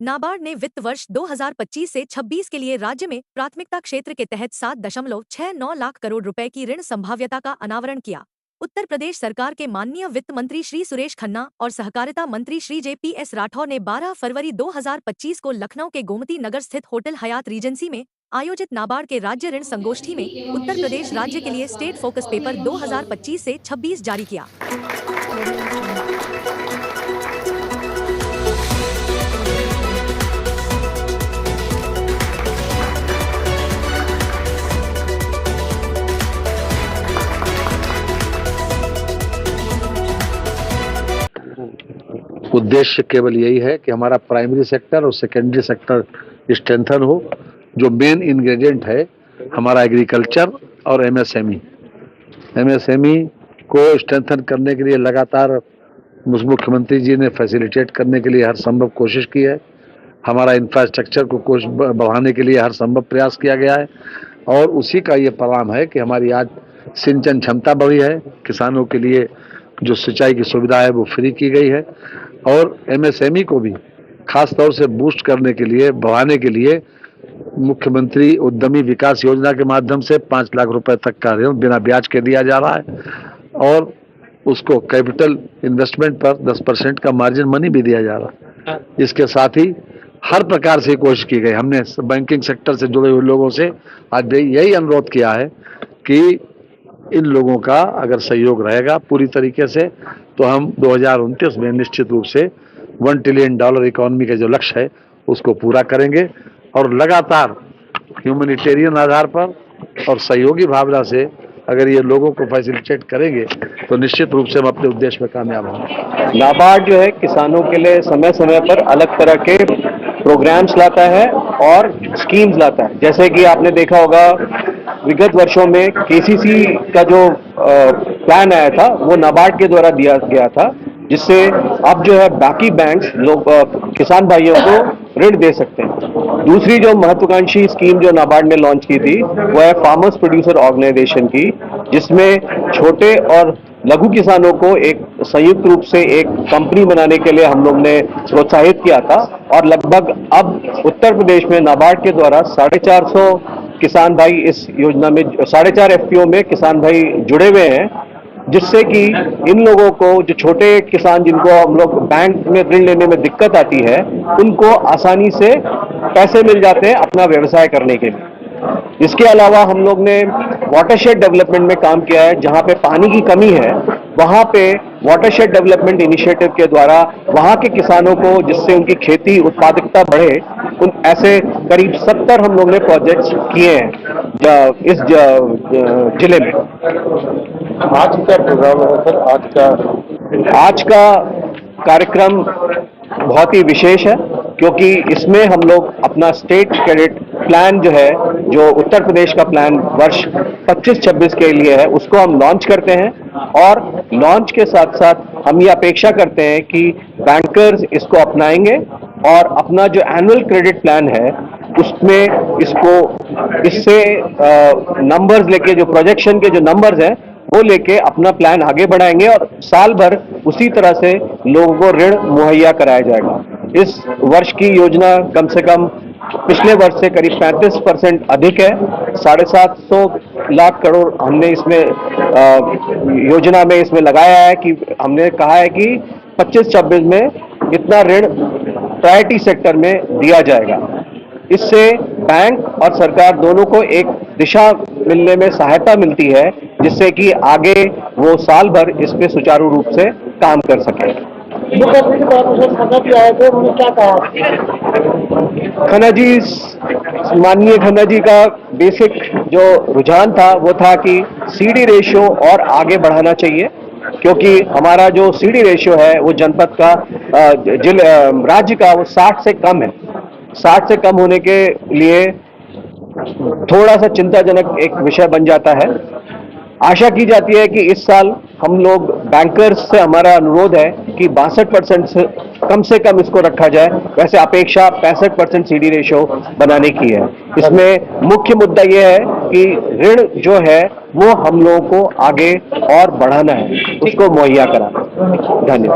नाबार्ड ने वित्त वर्ष 2025 से 26 के लिए राज्य में प्राथमिकता क्षेत्र के तहत 7.69 लाख करोड़ रुपए की ऋण संभाव्यता का अनावरण किया। उत्तर प्रदेश सरकार के माननीय वित्त मंत्री श्री सुरेश खन्ना और सहकारिता मंत्री श्री JPS राठौर ने 12 फरवरी 2025 को लखनऊ के गोमती नगर स्थित होटल हयात रीजेंसी में आयोजित नाबार्ड के राज्य ऋण संगोष्ठी में उत्तर प्रदेश राज्य के लिए स्टेट फोकस पेपर 2025 से 26 जारी किया। उद्देश्य केवल यही है कि हमारा प्राइमरी सेक्टर और सेकेंडरी सेक्टर स्ट्रेंथन हो। जो मेन इंग्रेडिएंट है हमारा एग्रीकल्चर और एमएसएमई को स्ट्रेंथन करने के लिए लगातार मुख्यमंत्री जी ने फैसिलिटेट करने के लिए हर संभव कोशिश की है। हमारा इंफ्रास्ट्रक्चर को बढ़ाने के लिए हर संभव प्रयास किया गया है और उसी का ये परिणाम है कि हमारी आज सिंचन क्षमता बढ़ी है। किसानों के लिए जो सिंचाई की सुविधा है वो फ्री की गई है और एमएसएमई को भी खास तौर से बूस्ट करने के लिए, बढ़ाने के लिए मुख्यमंत्री उद्यमी विकास योजना के माध्यम से 5 लाख रुपए तक का ऋण बिना ब्याज के दिया जा रहा है और उसको कैपिटल इन्वेस्टमेंट पर 10% का मार्जिन मनी भी दिया जा रहा है। इसके साथ ही हर प्रकार से कोशिश की गई। हमने बैंकिंग सेक्टर से जुड़े हुए लोगों से आज यही अनुरोध किया है कि इन लोगों का अगर सहयोग रहेगा पूरी तरीके से तो हम 2029 में निश्चित रूप से $1 ट्रिलियन इकोनॉमी का जो लक्ष्य है उसको पूरा करेंगे और लगातार ह्यूमैनिटेरियन आधार पर और सहयोगी भावना से अगर ये लोगों को फैसिलिटेट करेंगे तो निश्चित रूप से हम अपने उद्देश्य में कामयाब होंगे। नाबार्ड जो है किसानों के लिए समय समय पर अलग तरह के प्रोग्राम्स लाता है और स्कीम्स लाता है। जैसे कि आपने देखा होगा विगत वर्षों में केसीसी का जो प्लान आया था वो नाबार्ड के द्वारा दिया गया था, जिससे अब जो है बाकी बैंक्स लोग किसान भाइयों को ऋण दे सकते हैं। दूसरी जो महत्वाकांक्षी स्कीम जो नाबार्ड ने लॉन्च की थी वो है फार्मर्स प्रोड्यूसर ऑर्गेनाइजेशन की, जिसमें छोटे और लघु किसानों को एक संयुक्त रूप से एक कंपनी बनाने के लिए हम लोग ने प्रोत्साहित किया था और लगभग अब उत्तर प्रदेश में नाबार्ड के द्वारा 450 किसान भाई इस योजना में 4.5 FPO में किसान भाई जुड़े हुए हैं, जिससे कि इन लोगों को जो छोटे किसान जिनको हम लोग बैंक में ऋण लेने में दिक्कत आती है उनको आसानी से पैसे मिल जाते हैं अपना व्यवसाय करने के लिए। इसके अलावा हम लोग ने वाटरशेड डेवलपमेंट में काम किया है। जहां पे पानी की कमी है वहां पे वाटरशेड डेवलपमेंट इनिशिएटिव के द्वारा वहां के किसानों को, जिससे उनकी खेती उत्पादकता बढ़े, उन ऐसे करीब 70 हम लोग ने प्रोजेक्ट्स किए हैं इस जिले में। आज का प्रोग्राम है सर, आज का कार्यक्रम बहुत ही विशेष है क्योंकि इसमें हम लोग अपना स्टेट क्रेडिट प्लान जो है, जो उत्तर प्रदेश का प्लान वर्ष 25-26 के लिए है, उसको हम लॉन्च करते हैं और लॉन्च के साथ साथ हम ये अपेक्षा करते हैं कि बैंकर्स इसको अपनाएंगे और अपना जो एनुअल क्रेडिट प्लान है उसमें इससे नंबर्स लेके, जो प्रोजेक्शन के जो नंबर्स हैं वो लेके अपना प्लान आगे बढ़ाएंगे और साल भर उसी तरह से लोगों को ऋण मुहैया कराया जाएगा। इस वर्ष की योजना कम से कम पिछले वर्ष से करीब 35% अधिक है। 750 लाख करोड़ हमने इसमें योजना में इसमें लगाया है कि हमने कहा है कि 25-26 में इतना ऋण प्रायोरिटी सेक्टर में दिया जाएगा। इससे बैंक और सरकार दोनों को एक दिशा मिलने में सहायता मिलती है, जिससे कि आगे वो साल भर इस पे सुचारू रूप से काम कर सके। माननीय खन्ना जी का बेसिक जो रुझान था वो था कि CD रेशियो और आगे बढ़ाना चाहिए, क्योंकि हमारा जो CD रेशियो है वो जनपद का राज्य का वो 60 से कम है। 60 से कम होने के लिए थोड़ा सा चिंताजनक एक विषय बन जाता है। आशा की जाती है कि इस साल हम लोग बैंकर्स से हमारा अनुरोध है कि 62% से कम इसको रखा जाए। वैसे अपेक्षा 65% CD रेशियो बनाने की है। इसमें मुख्य मुद्दा यह है कि ऋण जो है वो हम लोगों को आगे और बढ़ाना है, उसको मुहैया कराना है। धन्यवाद।